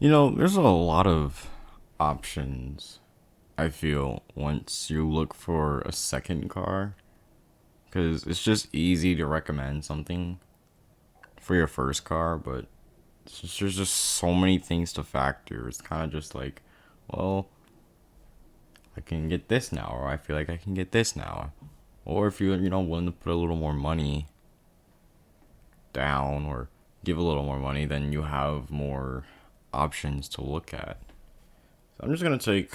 There's a lot of options, I feel, once you look for a second car. Because it's just easy to recommend something for your first car, but there's just so many things to factor. It's kind of just like, well, I can get this now, or I feel like I can get this now. Or if you're, willing to put a little more money down or give a little more money, then you have more options to look at. So I'm just gonna take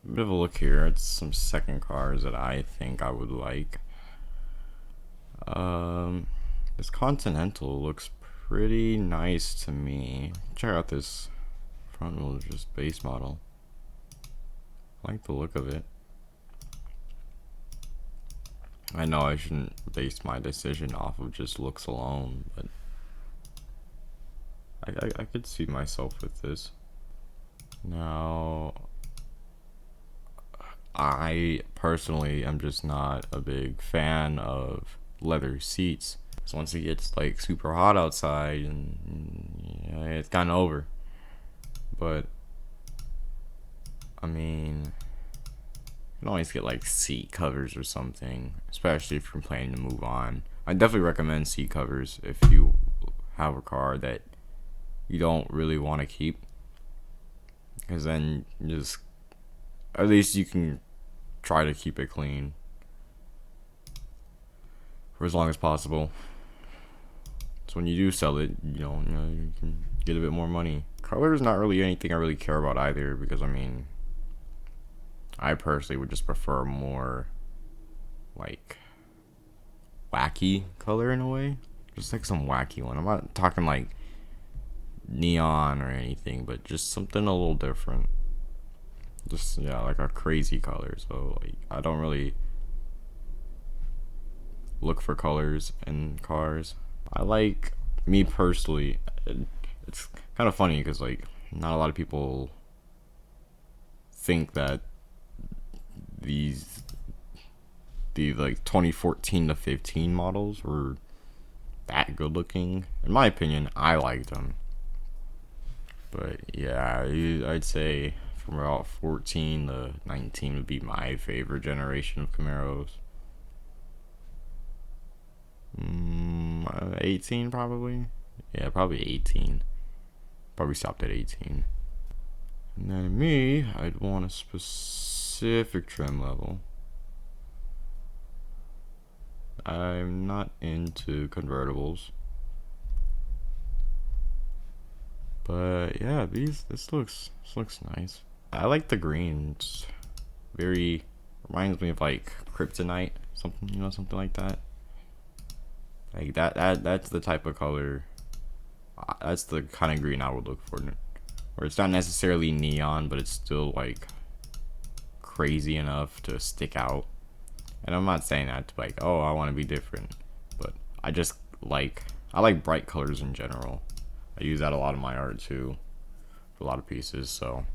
a bit of a look here at some second cars that I think I would like. This Continental looks pretty nice to me. Check out this front wheel just base model. I like the look of it. I know I shouldn't base my decision off of just looks alone, but I could see myself with this. Now, I personally am just not a big fan of leather seats. So once it gets like super hot outside, and it's kind of over. But I mean, you can always get like seat covers or something, especially if you're planning to move on. I definitely recommend seat covers if you have a car that you don't really want to keep, because then just at least you can try to keep it clean for as long as possible. So when you do sell it, you can get a bit more money. Color is not really anything I really care about either, because I personally would just prefer more like wacky color in a way, just like some wacky one. I'm not talking like neon or anything, but just something a little different. Just like a crazy color. So like I don't really look for colors in cars. I like, me personally, it's kind of funny because like not a lot of people think that the like 2014 to 15 models were that good looking. In my opinion, I liked them. But yeah, I'd say from about 14 to 19 would be my favorite generation of Camaros. 18 probably. Yeah, probably 18. Probably stopped at 18. And then me, I'd want a specific trim level. I'm not into convertibles. But yeah, this looks nice. I like the green. It's very reminds me of like kryptonite, something like that. Like that's the type of color. That's the kind of green I would look for. Where it's not necessarily neon, but it's still like crazy enough to stick out. And I'm not saying that to like, oh, I want to be different, but I like bright colors in general. I use that a lot in my art too, for a lot of pieces. So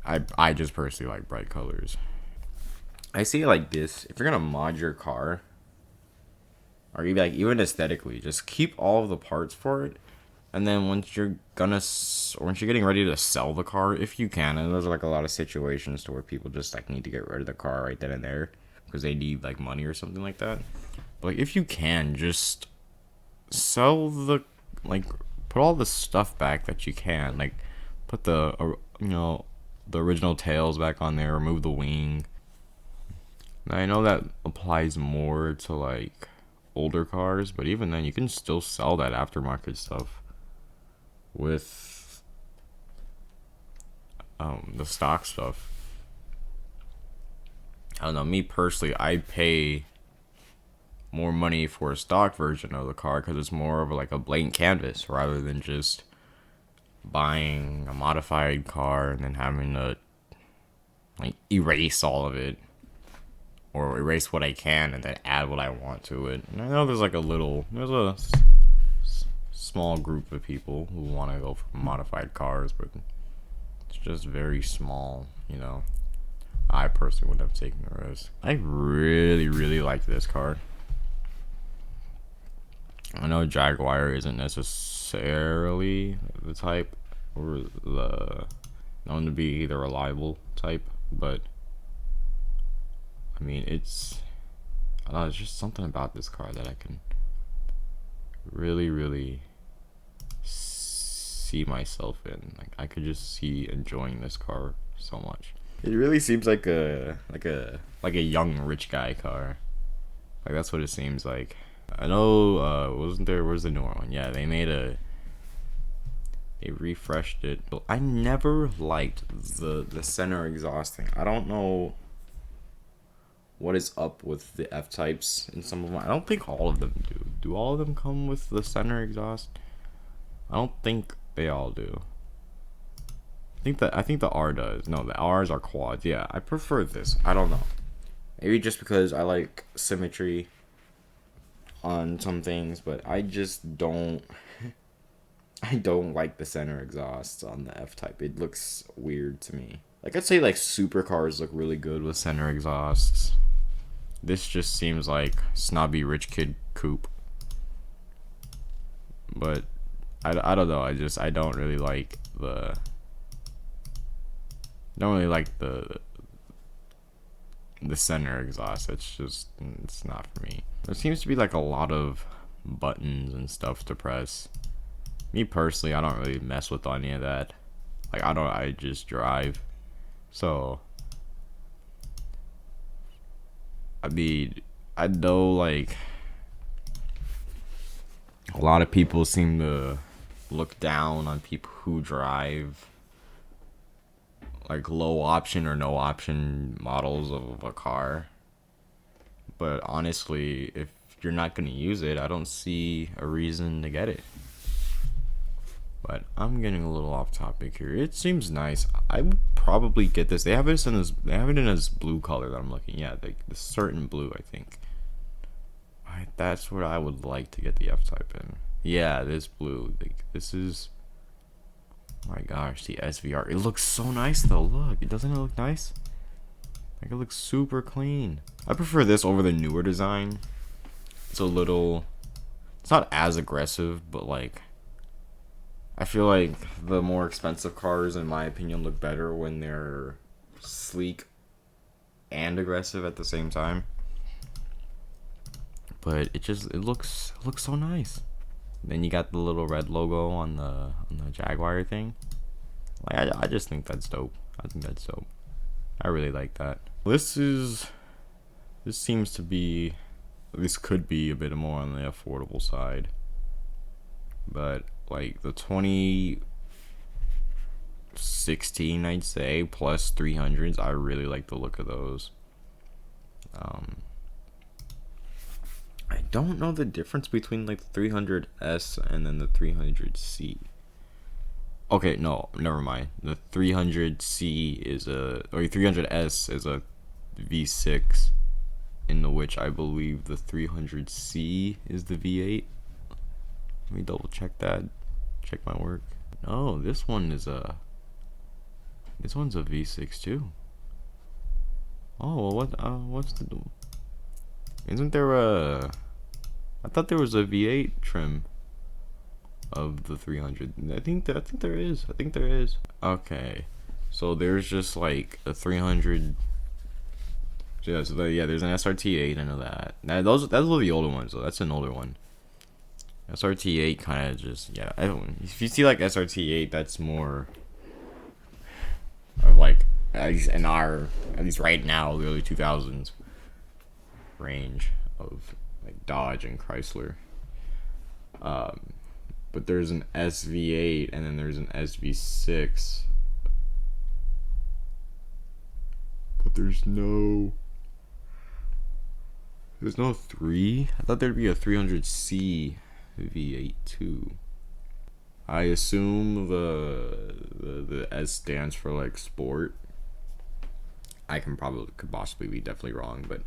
I just personally like bright colors. I see it like this: if you're gonna mod your car, or even aesthetically, just keep all of the parts for it, and then once you're getting ready to sell the car, if you can, and there's like a lot of situations to where people just like need to get rid of the car right then and there because they need like money or something like that. But like, if you can, just sell put all the stuff back that you can, like put the original tails back on there, remove the wing. Now, I know that applies more to like older cars, but even then you can still sell that aftermarket stuff with the stock stuff. I don't know, me personally, I pay more money for a stock version of the car because it's more of like a blank canvas rather than just buying a modified car and then having to like erase all of it, or erase what I can and then add what I want to it. And I know there's a small group of people who want to go for modified cars, but it's just very small, I personally wouldn't have taken the risk. I really, really like this car. I know Jaguar isn't necessarily the type or the known to be the reliable type, but I mean I don't know, it's just something about this car that I can really see myself in. Like I could just see enjoying this car so much. It really seems like a young rich guy car. Like that's what it seems like. I know wasn't there where's the newer one? Yeah, they refreshed it. I never liked the center exhaust thing. I don't know what is up with the F types in some of them. I don't think all of them do. Do all of them come with the center exhaust? I don't think they all do. I think the R does. No, the R's are quads. Yeah, I prefer this. I don't know. Maybe just because I like symmetry on some things, but I just don't I don't like the center exhausts on the F type. It looks weird to me. Like I'd say like supercars look really good with center exhausts. This just seems like snobby rich kid coupe. But I don't know. I don't really like the center exhaust. It's not for me. There seems to be like a lot of buttons and stuff to press. Me personally, I don't really mess with any of that. Like I just drive. So I mean, I know like a lot of people seem to look down on people who drive like low option or no option models of a car. But honestly, if you're not going to use it, I don't see a reason to get it. But I'm getting a little off topic here. It seems nice. I would probably get this. They have it in this blue color that I'm looking. Yeah, the certain blue, I think. That's what I would like to get the F type in. Yeah, this blue. This is. Oh my gosh, the SVR. It looks so nice though. Look, doesn't it look nice? Like it looks super clean. I prefer this over the newer design. It's not as aggressive, but like I feel like the more expensive cars, in my opinion, look better when they're sleek and aggressive at the same time. But it looks so nice. Then you got the little red logo on the Jaguar thing. Like I just think that's dope. I think that's dope. I really like that. This could be a bit more on the affordable side. But like the 2016, I'd say, plus 300s, I really like the look of those. I don't know the difference between like the 300S and then the 300C. Okay, no, never mind. The 300C or 300S is a V6, in which I believe the 300C is the V8. Let me double check that. Check my work. No, this one's a V6 too. Oh, what's the? Isn't there I thought there was a V8 trim of the 300. I think there is. Okay, so there's just like a 300. Yeah, so there's an SRT8 into that. Now those are the older ones. So that's an older one. SRT8 kind of just if you see like SRT8, that's more of like at least right now the early 2000s range of like Dodge and Chrysler. But there's an SV8 and then there's an SV6. But there's no 3. I thought there'd be a 300C V8 too. I assume the S stands for like sport. Could possibly be definitely wrong, but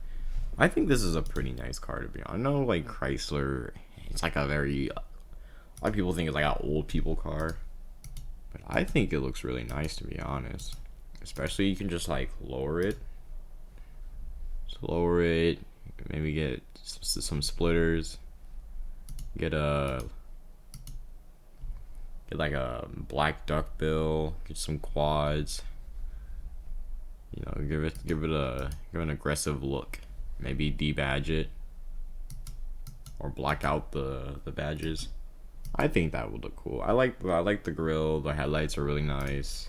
I think this is a pretty nice car to be honest. I know like Chrysler, it's like a lot of people think it's like an old people car, but I think it looks really nice to be honest. Especially you can just like lower it, maybe get some splitters, get a Get like a black duckbill, get some quads. You know, give an aggressive look. Maybe debadge it or black out the badges. I think that would look cool. I like the grill. The headlights are really nice.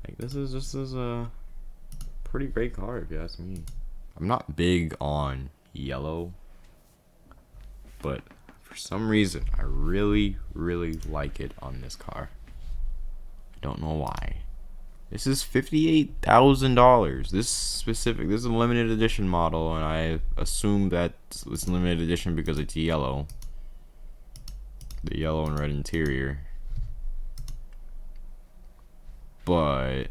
Like this is a pretty great car if you ask me. I'm not big on yellow, but for some reason I really like it on this car. I don't know why. This is $58,000. This is a limited edition model, and I assume that it's limited edition because it's yellow. The yellow and red interior. But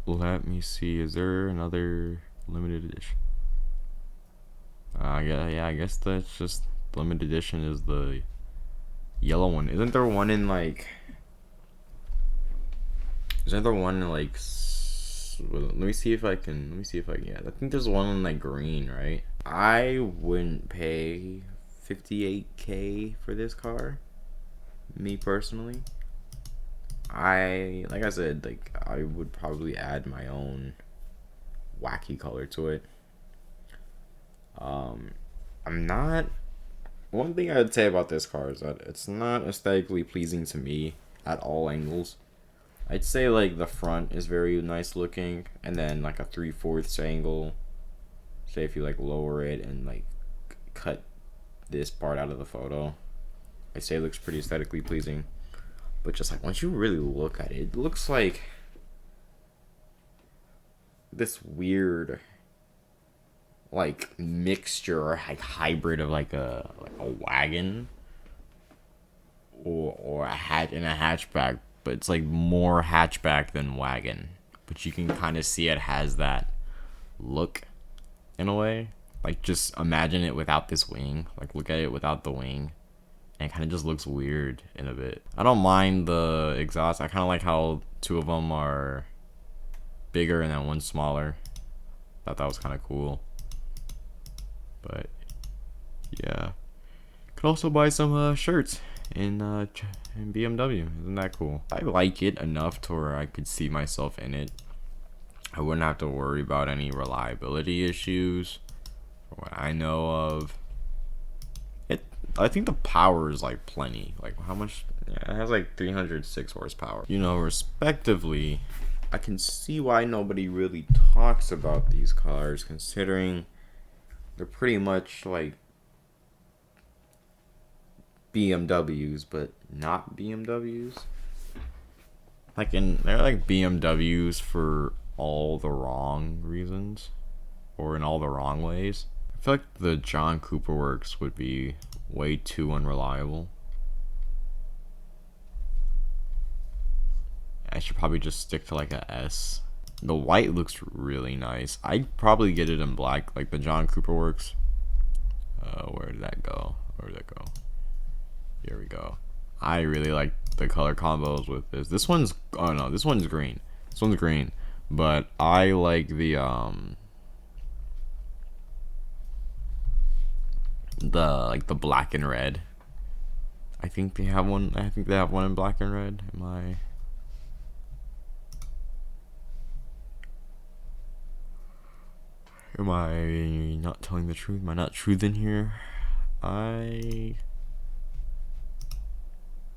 let me see. Is there another limited edition? Yeah, I guess that's just limited edition is the yellow one. Isn't there one in like? Isn't there one in like? Let me see if I can. Let me see if I can. Yeah, I think there's one in like green, right? I wouldn't pay $58K for this car. Me personally. Like I said, like I would probably add my own wacky color to it. I'm not. One thing I would say about this car is that it's not aesthetically pleasing to me at all angles. I'd say like the front is very nice looking, and then like a 3/4 angle. Say if you like lower it and like cut this part out of the photo, I'd say it looks pretty aesthetically pleasing. But just like once you really look at it, it looks like this weird like mixture or like hybrid of like a wagon or a hatchback, but it's like more hatchback than wagon. But you can kind of see it has that look in a way. Like just imagine it without this wing. Like look at it without the wing. And it kind of just looks weird in a bit. I don't mind the exhaust. I kind of like how two of them are bigger and then one smaller. Thought that was kind of cool. But yeah, could also buy some shirts in BMW. Isn't that cool? I like it enough to where I could see myself in it. I wouldn't have to worry about any reliability issues from what I know of. I think the power is like plenty. Like how much? Yeah, it has like 306 horsepower. You know, respectively, I can see why nobody really talks about these cars, considering they're pretty much like BMWs, but not BMWs. They're like BMWs for all the wrong reasons, or in all the wrong ways. I feel like the John Cooper Works would be way too unreliable. I should probably just stick to like a S. The white looks really nice. I'd probably get it in black, like the John Cooper Works. Where did that go? Here we go. I really like the color combos with this. This one's this one's green. But I like the black and red. I think they have one in black and red. Am I not telling the truth? Am I not truthing here?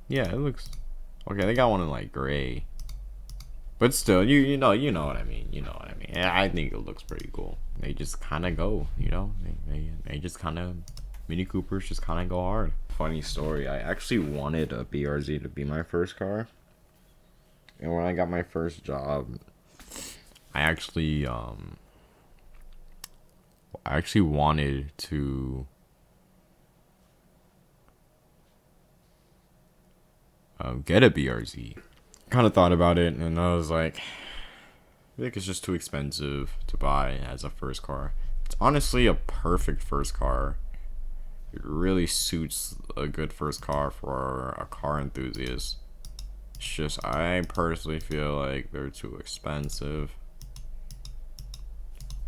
Yeah, it looks okay. They got one in like gray, but still, you know what I mean. Yeah, I think it looks pretty cool. They just kind of go, they just kind of Mini Coopers just kind of go hard. Funny story. I actually wanted a BRZ to be my first car, and when I got my first job, I actually wanted to get a BRZ. Kind of thought about it, and I was like, I think it's just too expensive to buy as a first car. It's honestly a perfect first car. It really suits a good first car for a car enthusiast. It's just, I personally feel like they're too expensive.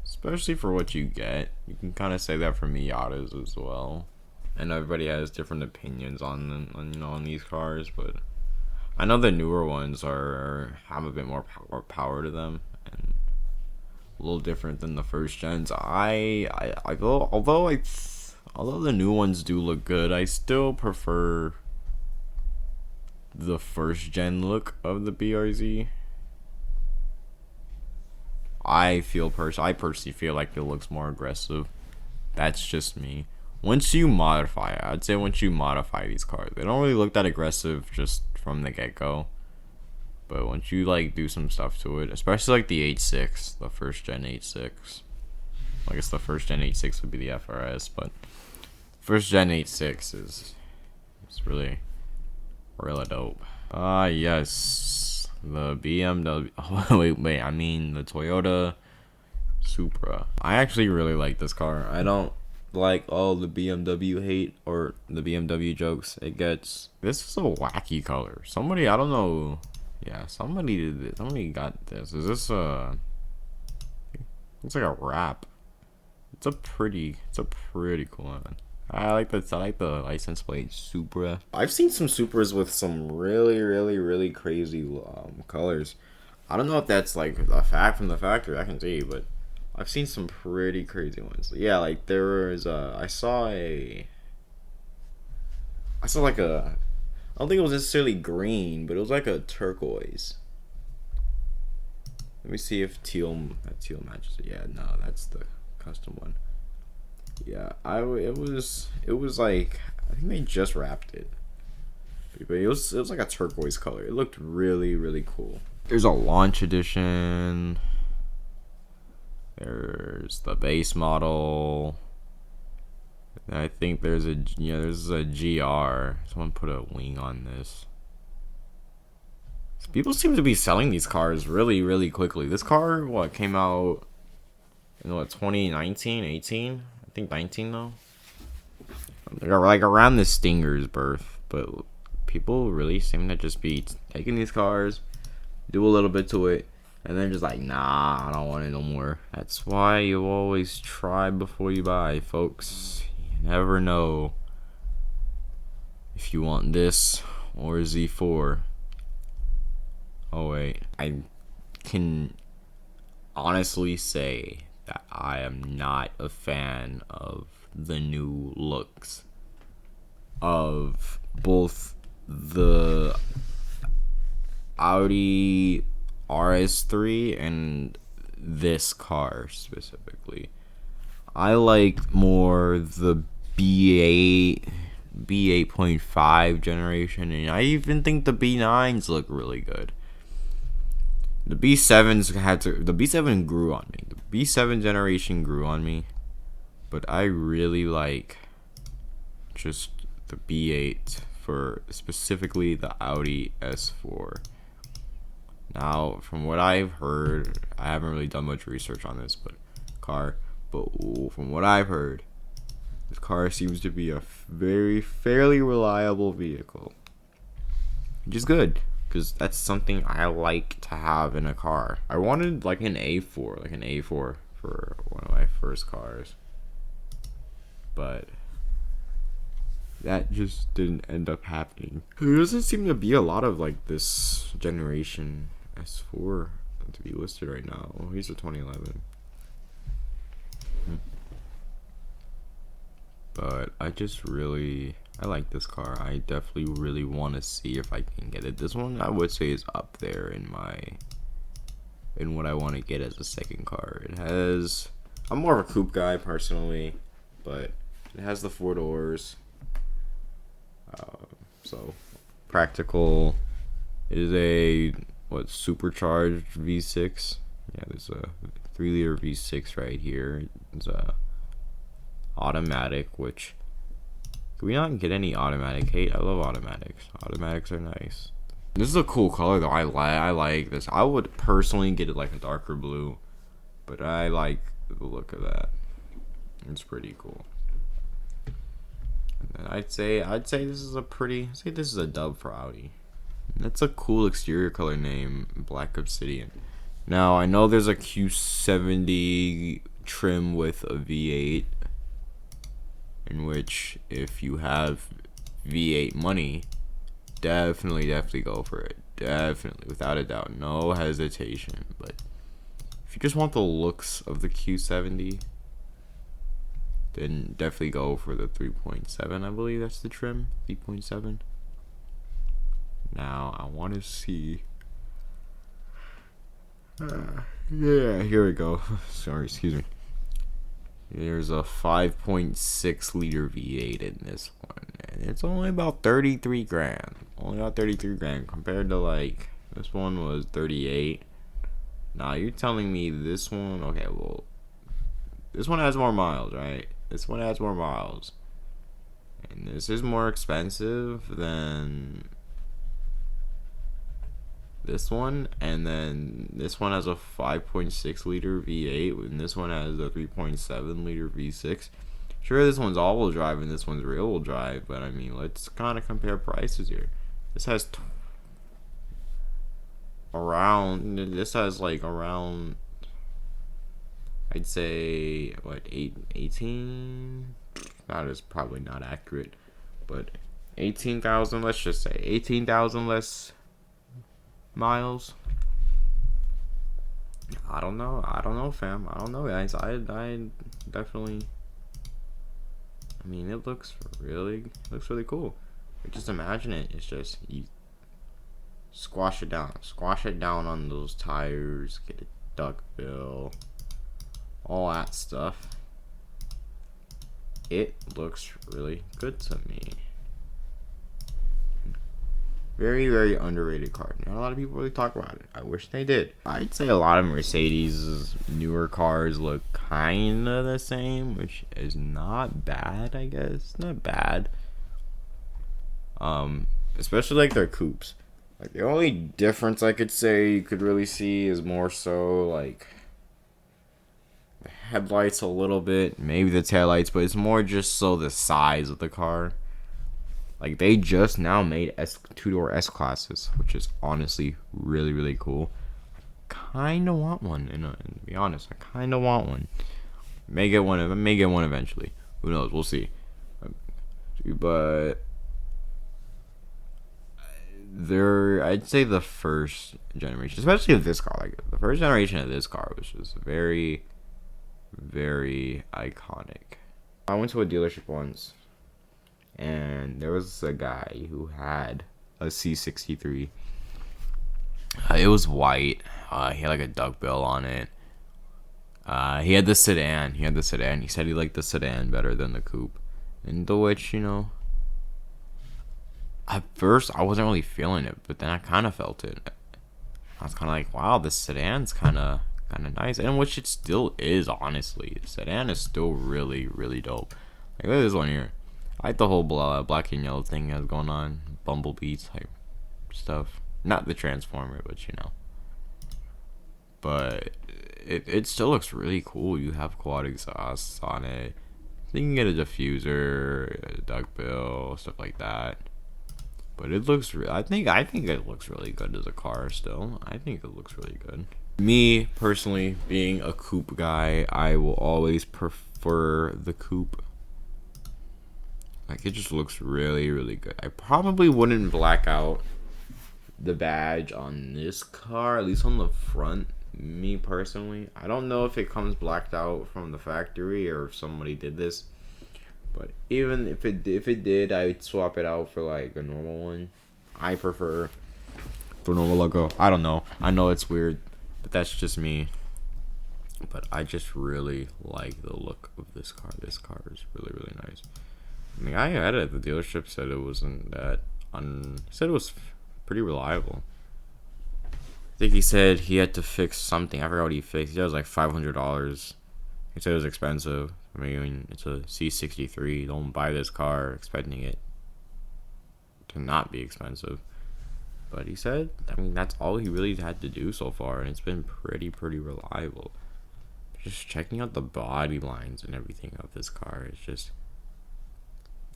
Especially for what you get. You can kind of say that for Miatas as well. and everybody has different opinions on them, on these cars. But I know the newer ones have a bit more power to them, and a little different than the first gens. Although the new ones do look good, I still prefer the first gen look of the BRZ. I personally feel like it looks more aggressive. That's just me. Once you modify it, I'd say once you modify these cars, they don't really look that aggressive just from the get-go. But once you like do some stuff to it, especially like the 8.6, the first gen 8.6. I guess the first gen 8.6 would be the FRS, but first gen 8.6 is really dope. Yes, the BMW. Oh, wait. I mean the Toyota Supra. I actually really like this car. I don't like all the BMW hate or the BMW jokes it gets. This is a wacky color. Somebody, I don't know. Yeah, somebody got this. Is this a? It's like a wrap. It's a pretty cool one. I like the license plate Supra. I've seen some Supras with some really crazy colors. I don't know if that's like a fact from the factory. I can see, but I've seen some pretty crazy ones. Yeah, like there was I saw like a. I don't think it was necessarily green, but it was like a turquoise. Let me see if teal matches it. Yeah, no, that's the custom one. Yeah, it was like, I think they just wrapped it, but it was like a turquoise color. It looked really cool. There's a launch edition. There's the base model. I think there's a GR. Someone put a wing on this. People seem to be selling these cars really quickly. This car came out in 2019, 18? I think 19 though. Like around the Stinger's birth, but people really seem to just be taking these cars, do a little bit to it, and then just like, nah, I don't want it no more. That's why you always try before you buy, folks. You never know if you want this or Z4. Oh wait, I can honestly say that I am not a fan of the new looks of both the Audi RS3 and this car specifically. I like more the B8.5 generation, and I even think the B9s look really good. The B7 grew on me. The B7 generation grew on me, but I really like just the B8 for specifically the Audi S4. Now, from what I've heard, I haven't really done much research on this from what I've heard, this car seems to be a fairly reliable vehicle, which is good. Because that's something I like to have in a car. I wanted like an A4 for one of my first cars. But that just didn't end up happening. There doesn't seem to be a lot of like this generation S4 to be listed right now. Oh, here's a 2011. But I like this car. I definitely really want to see if I can get it. This one I would say is up there in what I want to get as a second car. I'm more of a coupe guy personally, but it has the 4 doors. So practical. It is a supercharged V6. Yeah, there's a 3-liter V6 right here. It's a automatic, which can we not get any automatic hate? I love automatics. Automatics are nice. This is a cool color though. I like this. I would personally get it like a darker blue, but I like the look of that. It's pretty cool. And then I'd say this is a dub for Audi. That's a cool exterior color name, Black Obsidian. Now I know there's a Q70 trim with a V8. in which if you have V8 money, definitely go for it. Definitely, without a doubt, no hesitation. But if you just want the looks of the Q70, then definitely go for the 3.7. I believe that's the trim, 3.7. Now I want to see. Yeah, here we go. Sorry, excuse me. There's a 5.6 liter V8 in this one, and it's only about 33 grand. Only about 33 grand compared to like this one was 38. Now you're telling me this one? Okay, well, this one has more miles, right? This one has more miles, and this is more expensive than this one, and then this one has a 5.6 liter V8 and this one has a 3.7 liter V6. Sure, this one's all-wheel drive and this one's rear-wheel drive, but I mean, let's kind of compare prices here. This has like around, I'd say, what, 18? That is probably not accurate, but 18,000, let's just say 18,000 less miles. I don't know, fam. I don't know, guys. I definitely. I mean, it looks really cool. But just imagine it. It's just you squash it down on those tires, get a duckbill, all that stuff. It looks really good to me. Very, very underrated car. Not a lot of people really talk about it. I wish they did. I'd say a lot of Mercedes' newer cars look kind of the same, which is not bad, I guess. Not bad. Especially like their coupes. Like the only difference I could say you could really see is more so like the headlights a little bit, maybe the taillights, but it's more just so the size of the car. Like, they just now made two-door S-Classes, which is honestly really, really cool. I kind of want one, and to be honest, I kind of want one. May get one eventually. Who knows? We'll see. But I'd say the first generation, especially of this car, like the first generation of this car was just very, very iconic. I went to a dealership once, and there was a guy who had a C63. It was white. He had like a duckbill on it. He had the sedan. He said he liked the sedan better than the coupe. Into which, at first I wasn't really feeling it, but then I kind of felt it. I was kind of like, wow, this sedan's kind of nice, and which it still is, honestly. The sedan is still really, really dope. Like, look at this one here. I like the whole black and yellow thing that's going on. Bumblebee type stuff. Not the Transformer, but But it still looks really cool. You have quad exhausts on it. So you can get a diffuser, a duckbill, stuff like that. But it looks I think it looks really good as a car still. I think it looks really good. Me, personally, being a coupe guy, I will always prefer the coupe. Like, it just looks really, really good. I probably wouldn't black out the badge on this car, at least on the front. Me, personally. I don't know if it comes blacked out from the factory or if somebody did this. But even if it did, I'd swap it out for, like, a normal one. I prefer the normal logo. I don't know. I know it's weird, but that's just me. But I just really like the look of this car. This car is really, really nice. I mean, I had it at the dealership, said it wasn't that said it was pretty reliable. I think he said he had to fix something. I forgot what he fixed. He said it was like $500. He said it was expensive. I mean, it's a C63. Don't buy this car expecting it to not be expensive. But he said, I mean, that's all he really had to do so far, and it's been pretty reliable. Just checking out the body lines and everything of this car, it's just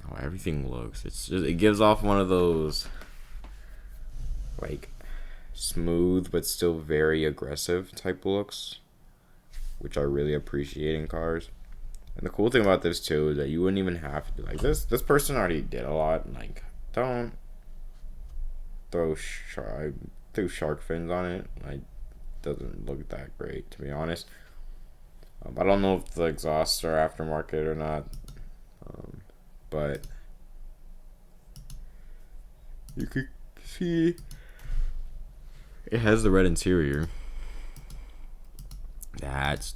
how everything looks. It gives off one of those, like, smooth but still very aggressive type looks, which I really appreciate in cars. And the cool thing about this too is that you wouldn't even have to, like, this person already did a lot. Like, don't throw shark fins on it. Like, doesn't look that great, to be honest. I don't know if the exhausts are aftermarket or not, but you could see it has the red interior. That's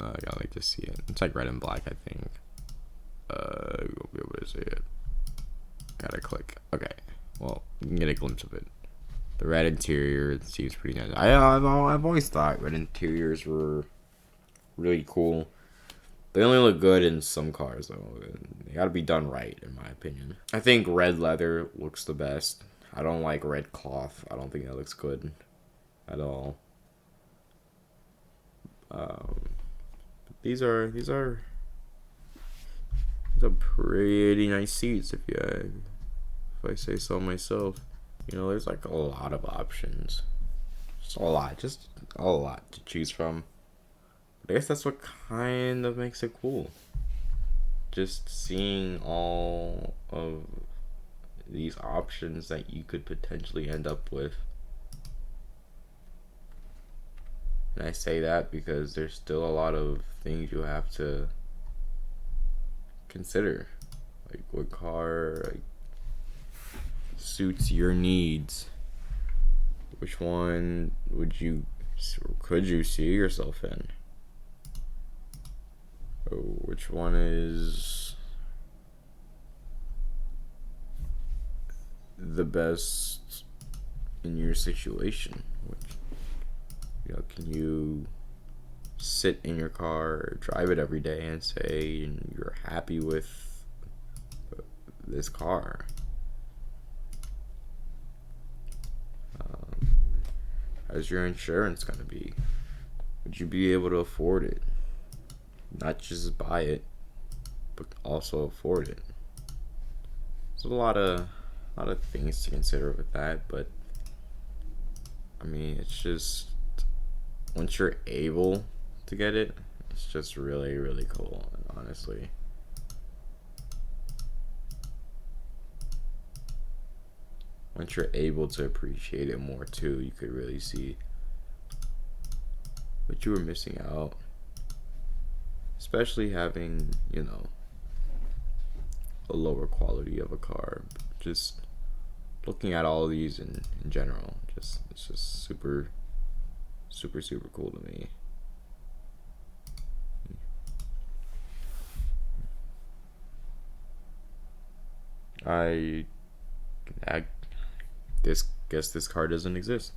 I like to see it. It's like red and black, I think. You won't be able to see it. Gotta click. Okay. Well, you can get a glimpse of it. The red interior, it seems pretty nice. I've always thought red interiors were really cool. They only look good in some cars, though. They gotta be done right, in my opinion. I think red leather looks the best. I don't like red cloth. I don't think that looks good at all. These are pretty nice seats, if I say so myself. You know, there's like a lot of options. Just a lot to choose from. But I guess that's what kind of makes it cool. Just seeing all of these options that you could potentially end up with. And I say that because there's still a lot of things you have to consider. Like what car suits your needs. Which one could you see yourself in? Which one is the best in your situation? Can you sit in your car, drive it every day, and say you're happy with this car? How's your insurance gonna be? Would you be able to afford it? Not just buy it, but also afford it. There's a lot of things to consider with that, but I mean, it's just once you're able to get it, it's just really, really cool, honestly. Once you're able to appreciate it more too, you could really see what you were missing out. Especially having, a lower quality of a car. Just looking at all of these in general, it's just super, super, super cool to me. I guess this car doesn't exist.